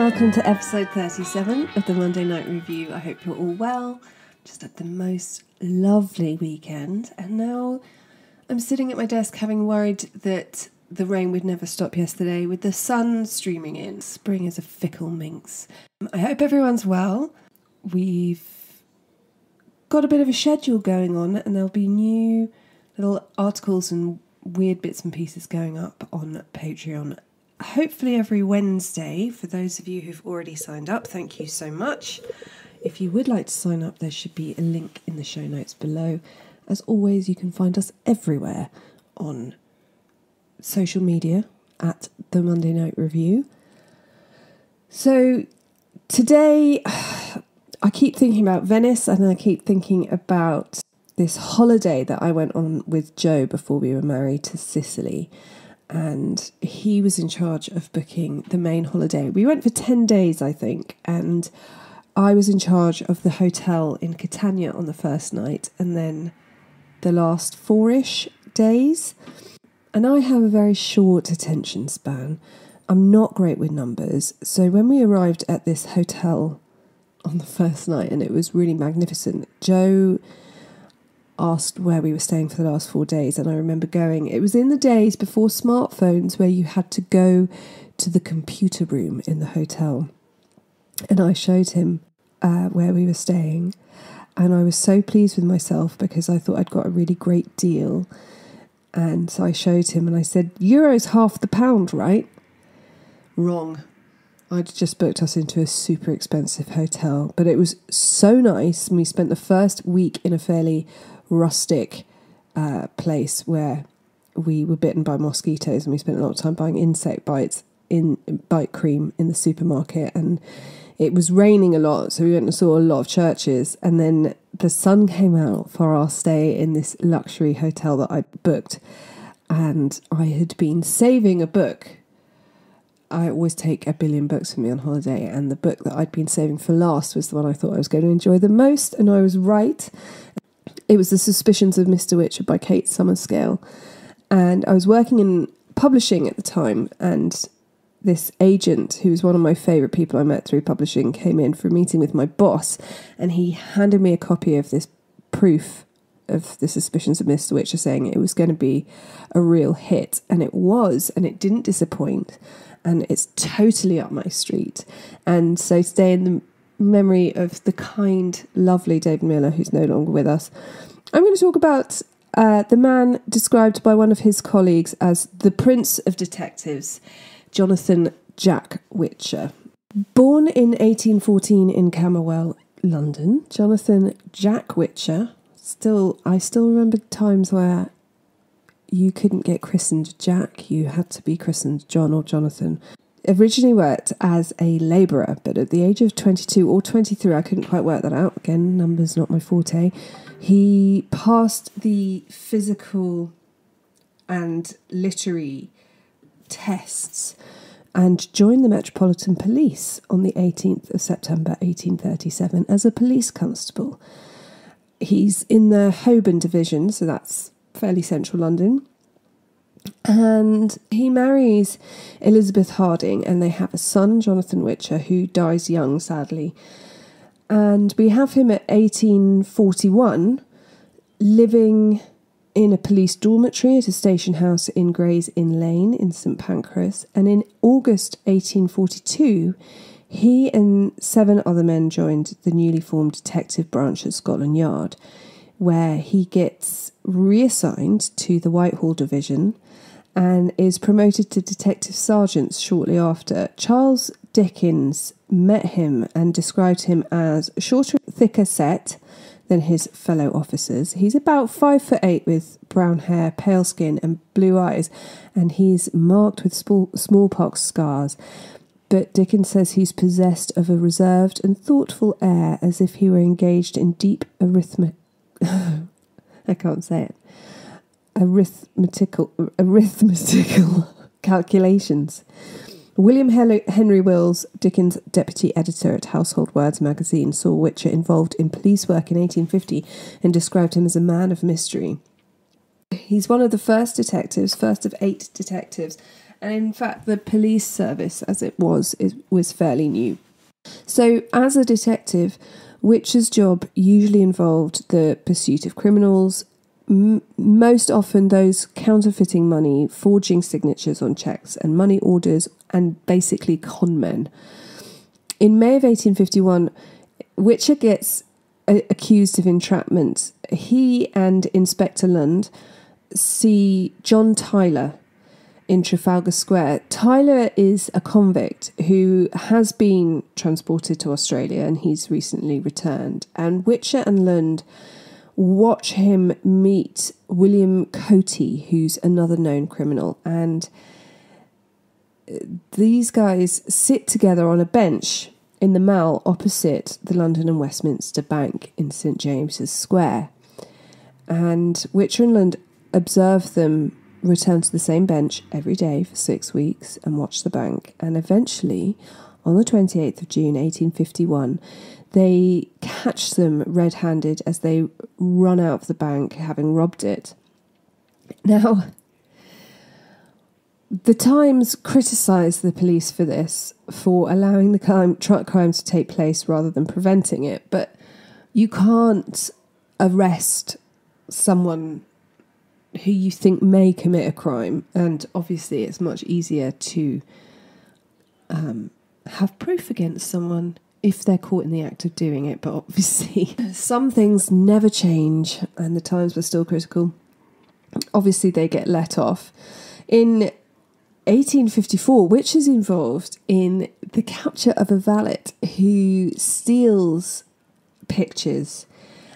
welcome to episode 37 of the Monday Night Review. I hope you're all well. Just had the most lovely weekend, and now I'm sitting at my desk having worried that the rain would never stop yesterday with the sun streaming in. Spring is a fickle minx. I hope everyone's well. We've got a bit of a schedule going on, and there'll be new little articles and weird bits and pieces going up on Patreon. Hopefully every Wednesday. For those of you who've already signed up, thank you so much. If you would like to sign up, there should be a link in the show notes below. As always, you can find us everywhere on social media at The Monday Night Review. So today, I keep thinking about Venice, and I keep thinking about this holiday that I went on with Joe before we were married to Sicily. And he was in charge of booking the main holiday. We went for 10 days, I think, and I was in charge of the hotel in Catania on the first night, and then the last 4-ish days. And I have a very short attention span. I'm not great with numbers. So when we arrived at this hotel on the first night, and it was really magnificent, Joe asked where we were staying for the last 4 days, and I remember going. It was in the days before smartphones, where you had to go to the computer room in the hotel, and I showed him where we were staying, and I was so pleased with myself because I thought I'd got a really great deal. And so I showed him and I said, "Euro's half the pound, right?" Wrong. I'd just booked us into a super expensive hotel, but it was so nice. And we spent the first week in a fairly rustic place where we were bitten by mosquitoes, and we spent a lot of time buying insect bites in bite cream in the supermarket. And it was raining a lot, so we went and saw a lot of churches. And then the sun came out for our stay in this luxury hotel that I booked, and I had been saving a book. I always take a billion books with me on holiday, and the book that I'd been saving for last was the one I thought I was going to enjoy the most, and I was right. It was The Suspicions of Mr. Whitcher by Kate Summerscale, and I was working in publishing at the time, and this agent, who was one of my favourite people I met through publishing, came in for a meeting with my boss, and he handed me a copy of this proof of The Suspicions of Mr. Whitcher, saying it was going to be a real hit, and it was, and it didn't disappoint, and it's totally up my street. And so today, in the memory of the kind, lovely David Miller, who's no longer with us, I'm going to talk about the man described by one of his colleagues as the Prince of Detectives, Jonathan Jack Whitcher. Born in 1814 in Camberwell, London, Jonathan Jack Whitcher. I still remember times where you couldn't get christened Jack, you had to be christened John or Jonathan. Originally worked as a labourer, but at the age of 22 or 23, I couldn't quite work that out. Again, numbers not my forte. He passed the physical and literary tests and joined the Metropolitan Police on the 18th of September 1837 as a police constable. He's in the Holborn division, so that's fairly central London. And he marries Elizabeth Harding, and they have a son, Jonathan Whitcher, who dies young, sadly. And we have him at 1841 living in a police dormitory at a station house in Gray's Inn Lane in St Pancras. And in August 1842, he and 7 other men joined the newly formed detective branch at Scotland Yard, where he gets reassigned to the Whitehall division and is promoted to detective sergeant shortly after. Charles Dickens met him and described him as shorter, thicker set than his fellow officers. He's about 5'8" with brown hair, pale skin and blue eyes, and he's marked with smallpox scars. But Dickens says he's possessed of a reserved and thoughtful air, as if he were engaged in deep arithmetical calculations. William Henry Wills, Dickens' deputy editor at Household Words magazine, saw Whitcher involved in police work in 1850 and described him as a man of mystery. He's one of the first of 8 detectives And in fact, the police service, as it was fairly new. So as a detective, Whitcher's job usually involved the pursuit of criminals, most often those counterfeiting money, forging signatures on checks and money orders, and basically con men. In May of 1851, Whitcher gets accused of entrapment. He and Inspector Lund see John Tyler in Trafalgar Square. Tyler is a convict who has been transported to Australia, and he's recently returned. And Whitcher and Lund watch him meet William Coty, who's another known criminal. And these guys sit together on a bench in the Mall opposite the London and Westminster Bank in St James's Square. And Whitcher and Lund observe them return to the same bench every day for 6 weeks and watch the bank. And eventually, on the 28th of June 1851, they catch them red-handed as they run out of the bank, having robbed it. Now, the Times criticised the police for this, for allowing the crime to take place rather than preventing it. But you can't arrest someone who you think may commit a crime, and obviously it's much easier to have proof against someone if they're caught in the act of doing it. But obviously some things never change, and the Times were still critical. Obviously they get let off. In 1854, Whitcher's involved in the capture of a valet who steals pictures.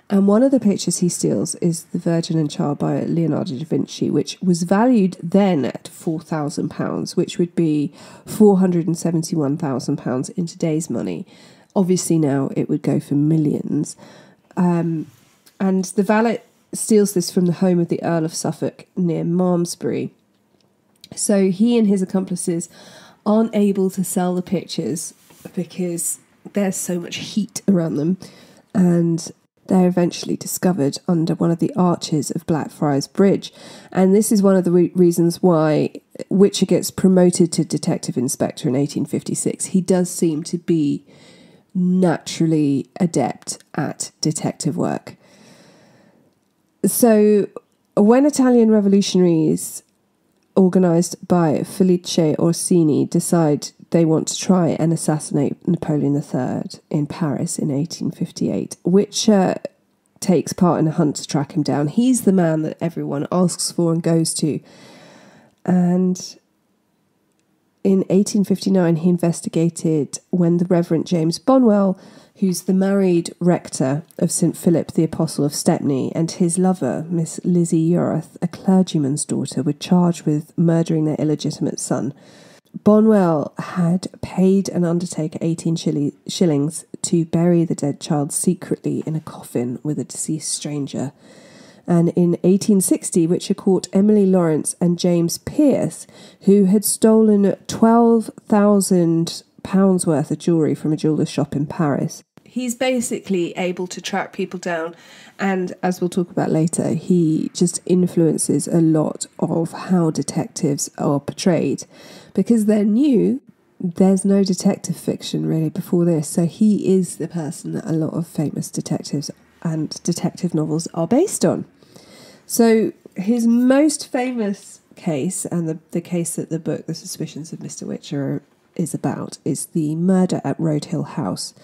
And one of the pictures he steals is The Virgin and Child by Leonardo da Vinci, which was valued then at £4,000, which would be £471,000 in today's money. Obviously now it would go for millions. And the valet steals this from the home of the Earl of Suffolk near Malmesbury. So he and his accomplices aren't able to sell the pictures because there's so much heat around them, and they're eventually discovered under one of the arches of Blackfriars Bridge. And this is one of the reasons why Whitcher gets promoted to detective inspector in 1856. He does seem to be naturally adept at detective work. So when Italian revolutionaries, organised by Felice Orsini, decide they want to try and assassinate Napoleon III in Paris in 1858, Whitcher takes part in a hunt to track him down. He's the man that everyone asks for and goes to. And in 1859, he investigated when the Reverend James Bonwell, who's the married rector of St Philip the Apostle of Stepney, and his lover, Miss Lizzie Yorath, a clergyman's daughter, were charged with murdering their illegitimate son. Bonwell had paid an undertaker 18 shillings to bury the dead child secretly in a coffin with a deceased stranger. And in 1860, Whitcher caught Emily Lawrence and James Pearce, who had stolen £12,000 worth of jewellery from a jeweller's shop in Paris. He's basically able to track people down, and as we'll talk about later, he just influences a lot of how detectives are portrayed, because they're new. There's no detective fiction really before this, so he is the person that a lot of famous detectives and detective novels are based on. So his most famous case, and the case that the book The Suspicions of Mr. Whitcher is about, is the murder at Road Hill House.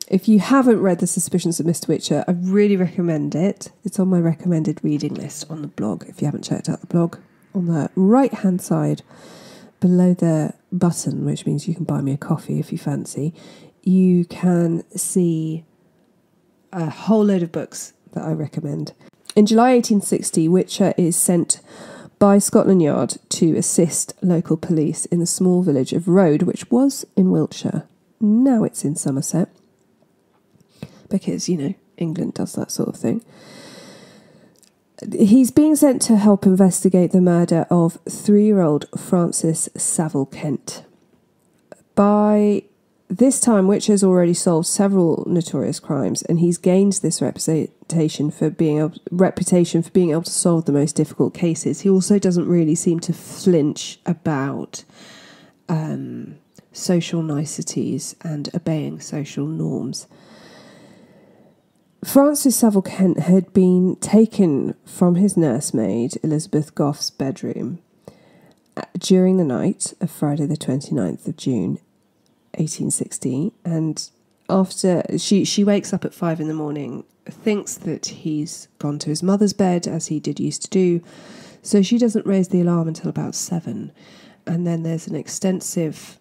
If you haven't read The Suspicions of Mr. Whitcher, I really recommend it. It's on my recommended reading list on the blog. If you haven't checked out the blog, on the right-hand side, below the button, which means you can buy me a coffee if you fancy, you can see a whole load of books that I recommend. In July 1860, Whitcher is sent by Scotland Yard to assist local police in the small village of Road, which was in Wiltshire. Now it's in Somerset, because, you know, England does that sort of thing. He's being sent to help investigate the murder of 3-year-old Frances Saville Kent. By this time, Whitcher's already solved several notorious crimes, and he's gained this reputation for being able to solve the most difficult cases. He also doesn't really seem to flinch about social niceties and obeying social norms. Francis Savile Kent had been taken from his nursemaid, Elizabeth Goff's bedroom during the night of Friday the 29th of June, 1860, and after she wakes up at 5 a.m, thinks that he's gone to his mother's bed, as he did used to do, so she doesn't raise the alarm until about 7, and then there's an extensive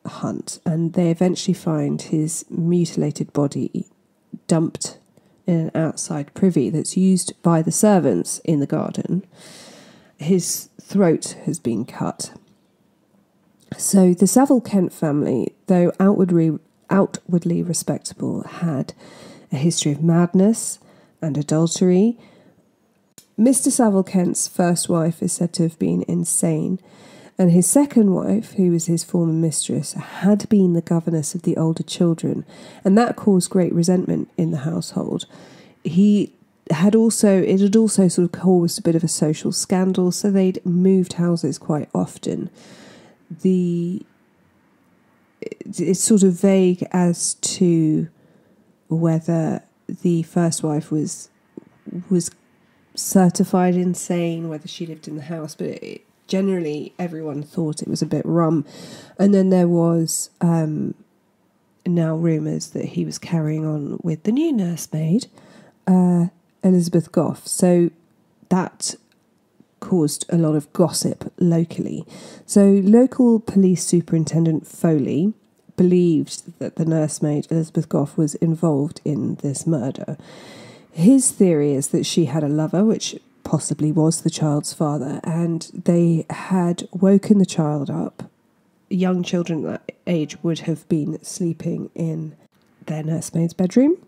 hunt, and they eventually find his mutilated body dumped in an outside privy that's used by the servants in the garden. His throat has been cut. So the Savile Kent family, though outwardly respectable, had a history of madness and adultery. Mr. Savile Kent's first wife is said to have been insane, and his second wife, who was his former mistress, had been the governess of the older children, and that caused great resentment in the household. It had also sort of caused a bit of a social scandal, so they'd moved houses quite often. It's sort of vague as to whether the first wife was certified insane, whether she lived in the house, but generally everyone thought it was a bit rum. And then there was now rumours that he was carrying on with the new nursemaid, Elizabeth Goff. So that caused a lot of gossip locally. So local police superintendent Foley believed that the nursemaid Elizabeth Goff was involved in this murder. His theory is that she had a lover, which possibly was the child's father, and they had woken the child up. Young children at that age would have been sleeping in their nursemaid's bedroom.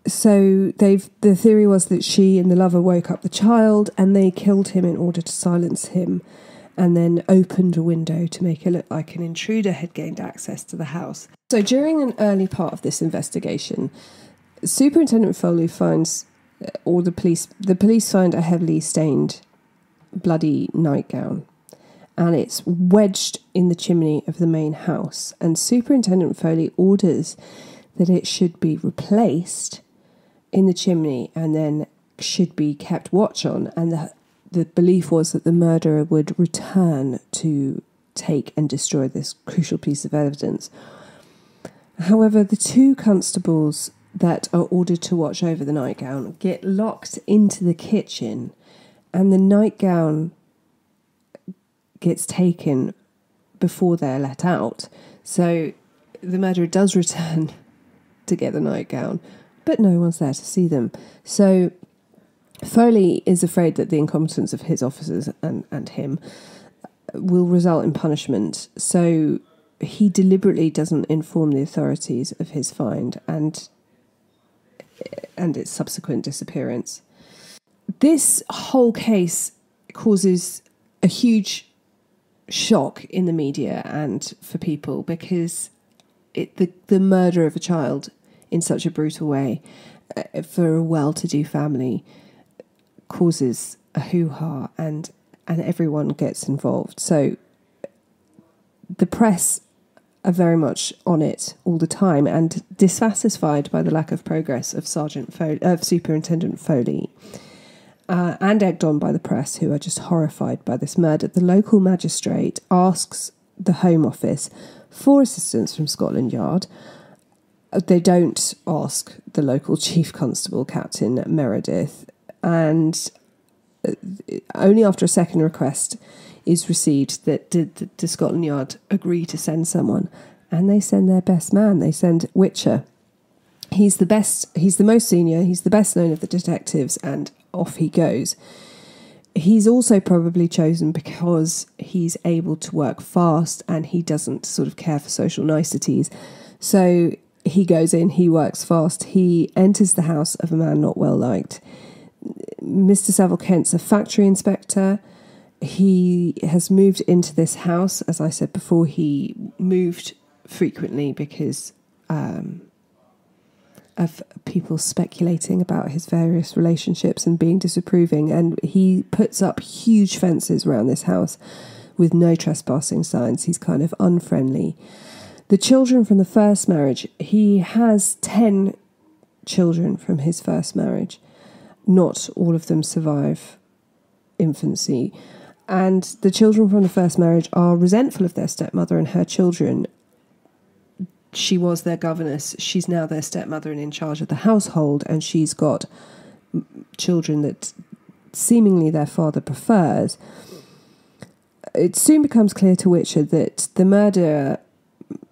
So the theory was that she and the lover woke up the child, and they killed him in order to silence him, and then opened a window to make it look like an intruder had gained access to the house. So during an early part of this investigation, Superintendent Foley finds, or the police find, a heavily stained, bloody nightgown, and it's wedged in the chimney of the main house. And Superintendent Foley orders that it should be replaced in the chimney and then should be kept watch on. And the belief was that the murderer would return to take and destroy this crucial piece of evidence. However, the two constables that are ordered to watch over the nightgown get locked into the kitchen, and the nightgown gets taken before they're let out. So the murderer does return to get the nightgown, but no one's there to see them. So Foley is afraid that the incompetence of his officers and him will result in punishment. So he deliberately doesn't inform the authorities of his find and its subsequent disappearance. This whole case causes a huge shock in the media and for people, because the murder of a child in such a brutal way for a well-to-do family causes a hoo-ha, and everyone gets involved. So the press are very much on it all the time, and dissatisfied by the lack of progress of Superintendent Foley, and egged on by the press, who are just horrified by this murder. The local magistrate asks the Home Office for assistance from Scotland Yard. They don't ask the local Chief Constable, Captain Meredith, and only after a second request is received that the Scotland Yard agree to send someone, and they send their best man. They send Whitcher. He's the best, he's the most senior, he's the best known of the detectives, and off he goes. He's also probably chosen because he's able to work fast and he doesn't sort of care for social niceties. So he goes in, he works fast, he enters the house of a man not well liked. Mr. Savile Kent's a factory inspector. He has moved into this house. As I said before, he moved frequently because of people speculating about his various relationships and being disapproving. And he puts up huge fences around this house with no trespassing signs. He's kind of unfriendly. The children from the first marriage, he has 10 children from his first marriage. Not all of them survive infancy. And the children from the first marriage are resentful of their stepmother and her children. She was their governess. She's now their stepmother and in charge of the household. And she's got children that seemingly their father prefers. It soon becomes clear to Whitcher that the murderer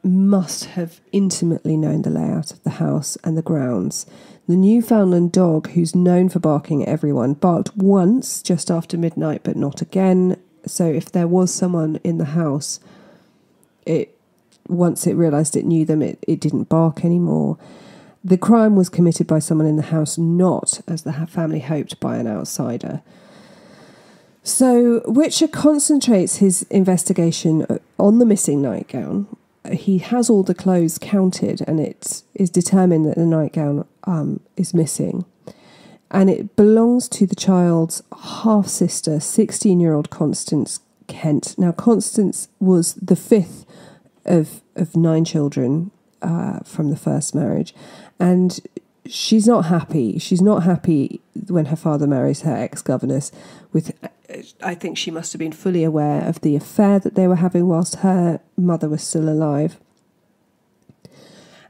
must have intimately known the layout of the house and the grounds. The Newfoundland dog, who's known for barking at everyone, barked once just after midnight, but not again. So if there was someone in the house, once it realised it knew them, it didn't bark anymore. The crime was committed by someone in the house, not, as the family hoped, by an outsider. So Whitcher concentrates his investigation on the missing nightgown. He has all the clothes counted, and it is determined that the nightgown is missing. And it belongs to the child's half-sister, 16-year-old Constance Kent. Now, Constance was the fifth of 9 children from the first marriage, and she's not happy. She's not happy when her father marries her ex-governess. I think she must have been fully aware of the affair that they were having whilst her mother was still alive.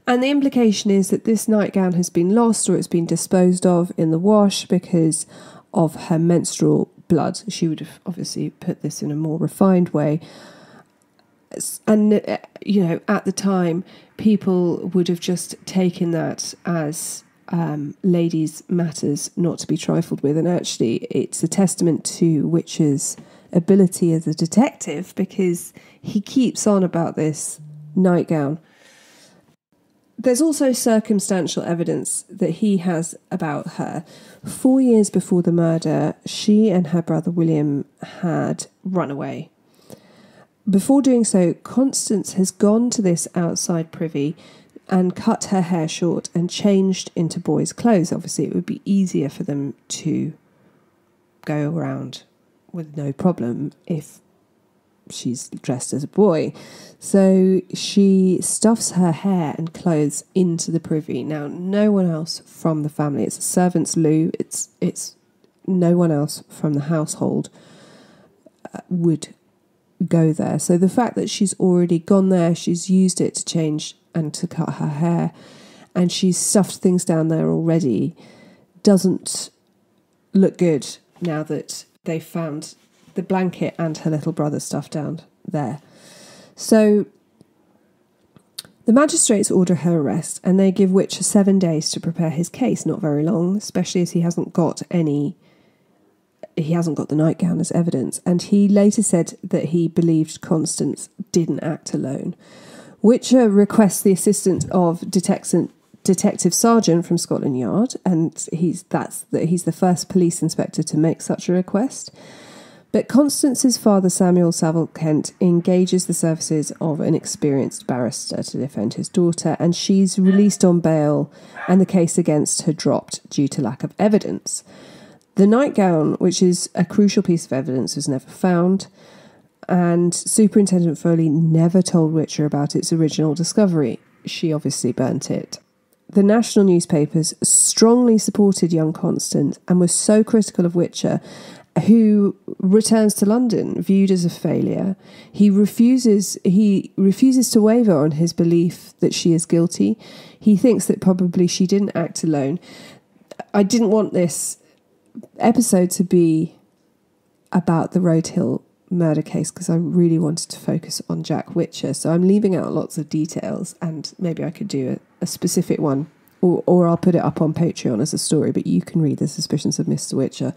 And the implication is that this nightgown has been lost or it's been disposed of in the wash because of her menstrual blood. She would have obviously put this in a more refined way. And, at the time, people would have just taken that as ladies' matters not to be trifled with. And actually, it's a testament to Whitcher's ability as a detective, because he keeps on about this nightgown. There's also circumstantial evidence that he has about her. 4 years before the murder, she and her brother William had run away. Before doing so, Constance has gone to this outside privy and cut her hair short and changed into boys' clothes. Obviously, it would be easier for them to go around with no problem if she's dressed as a boy. So she stuffs her hair and clothes into the privy. Now, no one else from the family, it's a servant's loo, it's no one else from the household would go there. So the fact that she's already gone there, she's used it to change and to cut her hair, and she's stuffed things down there already, doesn't look good now that they've found the blanket and her little brother stuffed down there. So the magistrates order her arrest, and they give Whitcher 7 days to prepare his case. Not very long, especially as he hasn't got the nightgown as evidence. And he later said that he believed Constance didn't act alone. Whitcher requests the assistance of Detective Sergeant from Scotland Yard, and he's the first police inspector to make such a request. But Constance's father, Samuel Saville Kent, engages the services of an experienced barrister to defend his daughter, and she's released on bail, and the case against her dropped due to lack of evidence. The nightgown, which is a crucial piece of evidence, was never found, and Superintendent Foley never told Whitcher about its original discovery. She obviously burnt it. The national newspapers strongly supported young Constance and was so critical of Whitcher, who returns to London viewed as a failure. He refuses to waver on his belief that she is guilty. He thinks that probably she didn't act alone. I didn't want this episode to be about the Road Hill murder case because I really wanted to focus on Jack Whitcher, so I'm leaving out lots of details, and maybe I could do a specific one, or I'll put it up on Patreon as a story, but you can read The Suspicions of Mr. Whitcher.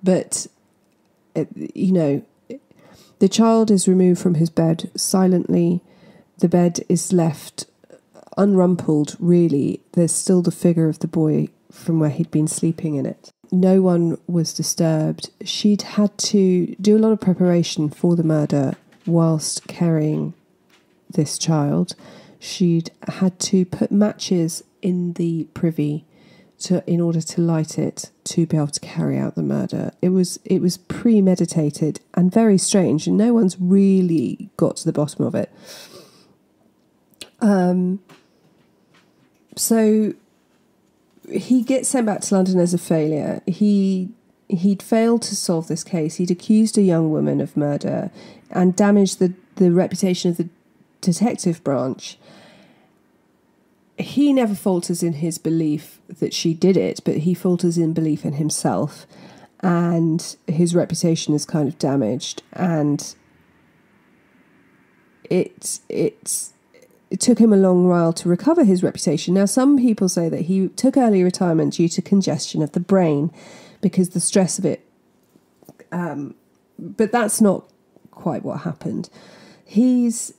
But the child is removed from his bed silently. The bed is left unrumpled, really. There's still the figure of the boy from where he'd been sleeping in it. No one was disturbed. She'd had to do a lot of preparation for the murder whilst carrying this child, she'd had to put matches in the privy in order to light it to be able to carry out the murder. It was premeditated and very strange, and no one's really got to the bottom of it. So he gets sent back to London as a failure. He'd failed to solve this case. He'd accused a young woman of murder and damaged the reputation of the detective branch. He never falters in his belief that she did it, but he falters in belief in himself, and his reputation is kind of damaged, and it took him a long while to recover his reputation. Now, some people say that he took early retirement due to congestion of the brain because the stress of it, but that's not quite what happened. He's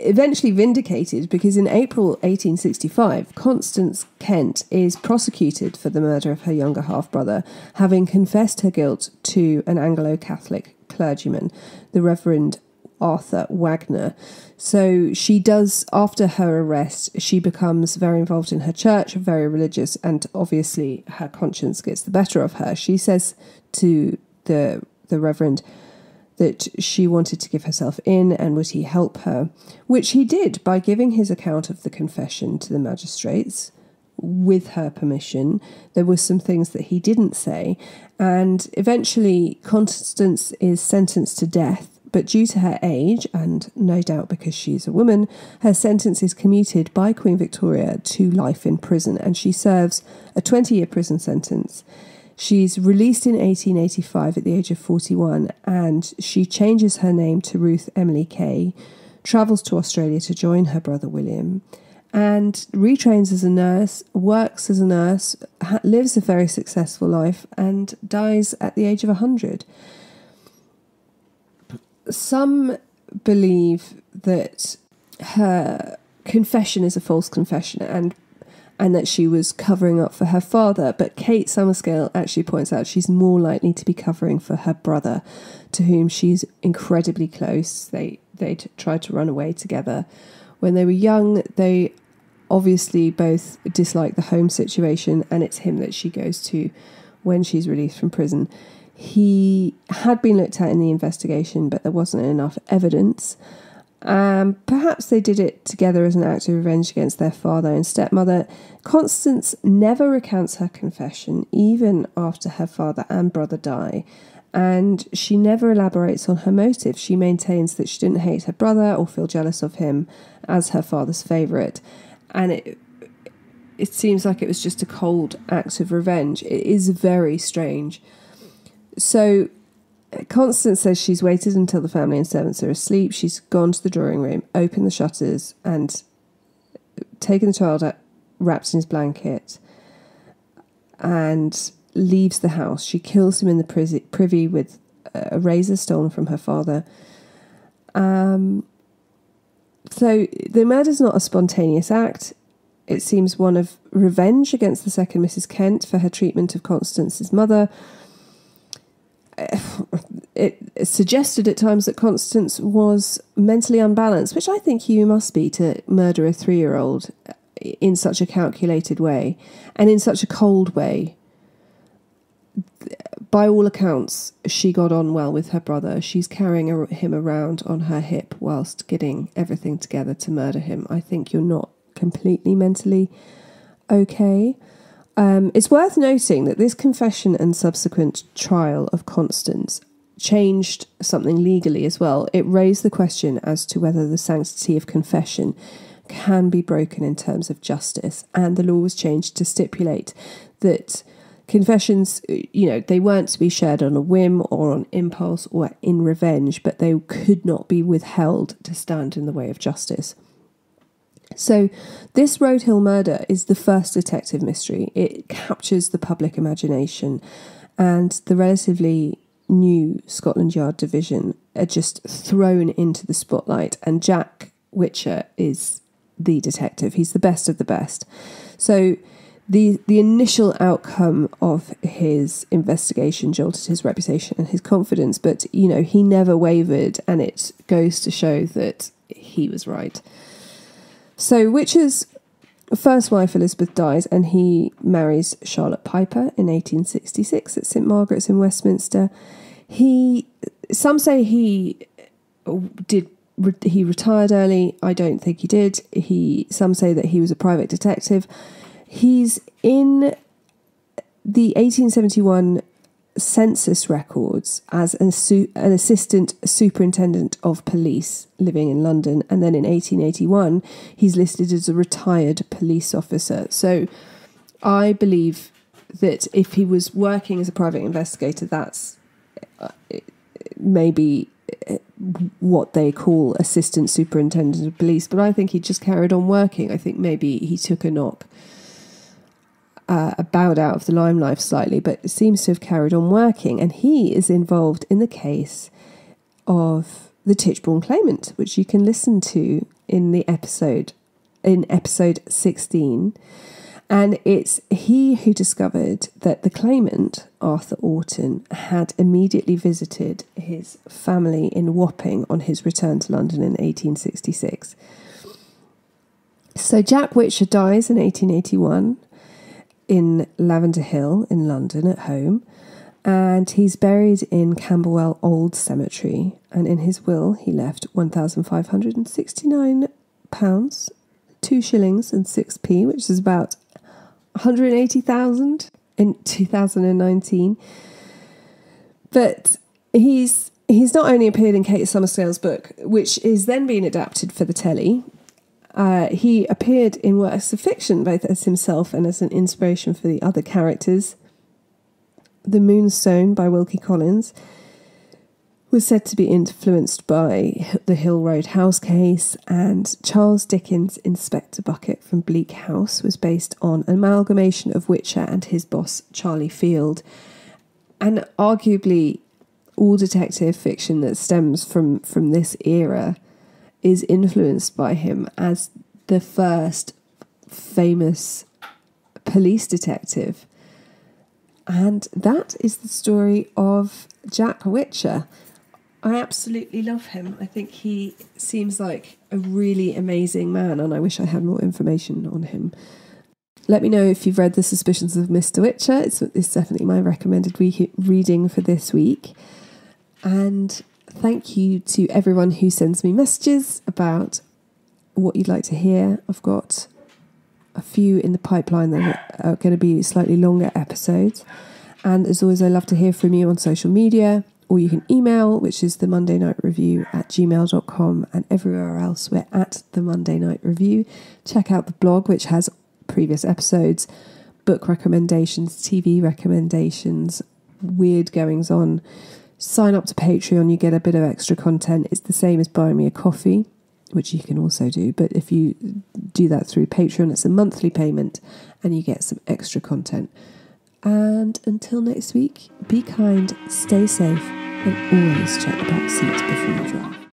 eventually vindicated because in April 1865, Constance Kent is prosecuted for the murder of her younger half-brother, having confessed her guilt to an Anglo-Catholic clergyman, the Reverend Arthur Wagner. So she does, after her arrest, she becomes very involved in her church, very religious, and obviously her conscience gets the better of her. She says to the Reverend that she wanted to give herself in and would he help her, which he did by giving his account of the confession to the magistrates with her permission. There were some things that he didn't say, and eventually Constance is sentenced to death, but due to her age, and no doubt because she's a woman, her sentence is commuted by Queen Victoria to life in prison, and she serves a 20-year prison sentence. She's released in 1885 at the age of 41, and she changes her name to Ruth Emily Kay, travels to Australia to join her brother William, and retrains as a nurse, works as a nurse, lives a very successful life, and dies at the age of 100. Some believe that her confession is a false confession and that she was covering up for her father, but Kate Summerscale actually points out she's more likely to be covering for her brother, to whom she's incredibly close. They tried to run away together. When they were young, they obviously both dislike the home situation, and it's him that she goes to when she's released from prison. He had been looked at in the investigation, but there wasn't enough evidence. Perhaps they did it together as an act of revenge against their father and stepmother. Constance never recants her confession, even after her father and brother die, and she never elaborates on her motive. She maintains that she didn't hate her brother or feel jealous of him as her father's favourite, and it seems like it was just a cold act of revenge. It is very strange. So Constance says she's waited until the family and servants are asleep. She's gone to the drawing room, opened the shutters, and taken the child out, wrapped in his blanket, and leaves the house. She kills him in the privy with a razor stolen from her father. So the murder's not a spontaneous act. It seems one of revenge against the second Mrs. Kent for her treatment of Constance's mother. It suggested at times that Constance was mentally unbalanced, which I think you must be to murder a 3-year-old in such a calculated way and in such a cold way. By all accounts, she got on well with her brother. She's carrying him around on her hip whilst getting everything together to murder him. I think you're not completely mentally okay. It's worth noting that this confession and subsequent trial of Constance changed something legally as well. It raised the question as to whether the sanctity of confession can be broken in terms of justice, and the law was changed to stipulate that confessions, they weren't to be shared on a whim or on impulse or in revenge, but they could not be withheld to stand in the way of justice. So this Road Hill murder is the first detective mystery. It captures the public imagination, and the relatively new Scotland Yard division are just thrown into the spotlight, and Jack Whitcher is the detective. He's the best of the best. So the initial outcome of his investigation jolted his reputation and his confidence, but he never wavered, and it goes to show that he was right. So Whitcher's first wife Elizabeth dies, and he marries Charlotte Piper in 1866 at St Margaret's in Westminster. Some say he retired early. I don't think he did. Some say that he was a private detective. He's in the 1871 census records as an assistant superintendent of police living in London, and then in 1881 he's listed as a retired police officer. So I believe that if he was working as a private investigator, that's maybe what they call assistant superintendent of police, but I think he just carried on working. I think maybe he took a knock, bowed out of the limelight slightly, but seems to have carried on working. And he is involved in the case of the Tichborne claimant, which you can listen to in episode 16. And it's he who discovered that the claimant, Arthur Orton, had immediately visited his family in Wapping on his return to London in 1866. So Jack Whitcher dies in 1881 in Lavender Hill in London at home, and he's buried in Camberwell Old Cemetery, and in his will he left £1,569, 2 shillings and 6p, which is about 180,000 in 2019. But he's not only appeared in Kate Summerscale's book, which is then being adapted for the telly. He appeared in works of fiction, both as himself and as an inspiration for the other characters. The Moonstone by Wilkie Collins was said to be influenced by the Hill Road house case, and Charles Dickens' Inspector Bucket from Bleak House was based on an amalgamation of Whitcher and his boss Charlie Field. And arguably all detective fiction that stems from this era is influenced by him as the first famous police detective. And that is the story of Jack Whitcher. I absolutely love him. I think he seems like a really amazing man, and I wish I had more information on him. Let me know if you've read The Suspicions of Mr. Whitcher. It's definitely my recommended reading for this week. And thank you to everyone who sends me messages about what you'd like to hear. I've got a few in the pipeline that are going to be slightly longer episodes. And as always, I love to hear from you on social media, or you can email, which is themondaynightrevue@gmail.com, and everywhere else we're at The Monday Night Review. Check out the blog, which has previous episodes, book recommendations, TV recommendations, weird goings on. Sign up to Patreon, you get a bit of extra content. It's the same as buying me a coffee, which you can also do. But if you do that through Patreon, it's a monthly payment and you get some extra content. And until next week, be kind, stay safe, and always check the back seat before you drive.